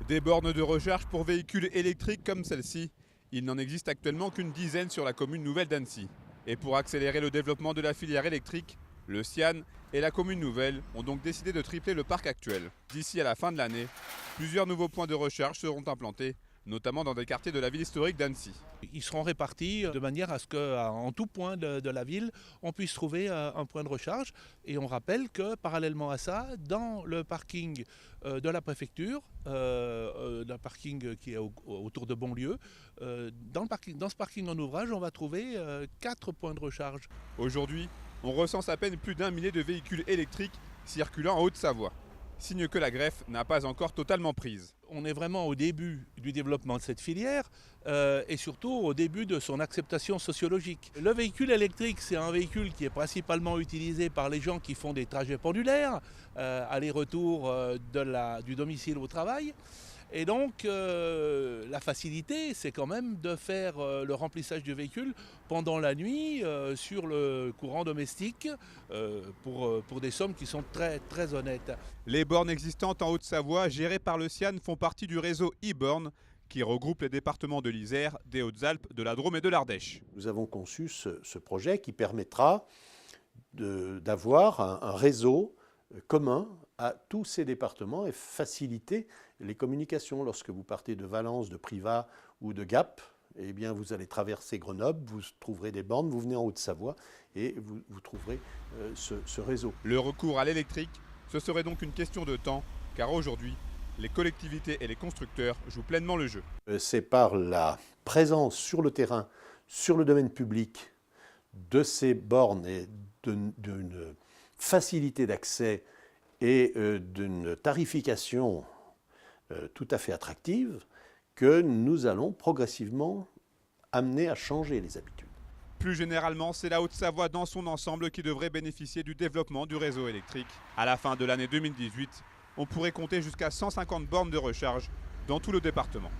Des bornes de recharge pour véhicules électriques comme celle-ci, il n'en existe actuellement qu'une dizaine sur la commune nouvelle d'Annecy. Et pour accélérer le développement de la filière électrique, le CIAN et la commune nouvelle ont donc décidé de tripler le parc actuel. D'ici à la fin de l'année, plusieurs nouveaux points de recharge seront implantés, notamment dans des quartiers de la ville historique d'Annecy. Ils seront répartis de manière à ce qu'en tout point de la ville, on puisse trouver un point de recharge. Et on rappelle que parallèlement à ça, dans le parking de la préfecture, d'un parking qui est autour de Bonlieu, dans ce parking en ouvrage, on va trouver 4 points de recharge. Aujourd'hui, on recense à peine plus d'1 millier de véhicules électriques circulant en Haute-Savoie. Signe que la greffe n'a pas encore totalement prise. On est vraiment au début du développement de cette filière et surtout au début de son acceptation sociologique. Le véhicule électrique, c'est un véhicule qui est principalement utilisé par les gens qui font des trajets pendulaires, aller-retour du domicile au travail. Et donc la facilité, c'est quand même de faire le remplissage du véhicule pendant la nuit sur le courant domestique pour des sommes qui sont très, très honnêtes. Les bornes existantes en Haute-Savoie, gérées par le CIAN, font partie du réseau e-borne qui regroupe les départements de l'Isère, des Hautes-Alpes, de la Drôme et de l'Ardèche. Nous avons conçu ce projet qui permettra d'avoir un réseau commun à tous ces départements et faciliter les communications. Lorsque vous partez de Valence, de Privas ou de Gap, eh bien vous allez traverser Grenoble, vous trouverez des bornes, vous venez en Haute-Savoie et vous trouverez ce réseau. Le recours à l'électrique, ce serait donc une question de temps, car aujourd'hui, les collectivités et les constructeurs jouent pleinement le jeu. C'est par la présence sur le terrain, sur le domaine public, de ces bornes et d'une facilité d'accès et d'une tarification tout à fait attractive que nous allons progressivement amener à changer les habitudes. Plus généralement, c'est la Haute-Savoie dans son ensemble qui devrait bénéficier du développement du réseau électrique. À la fin de l'année 2018, on pourrait compter jusqu'à 150 bornes de recharge dans tout le département.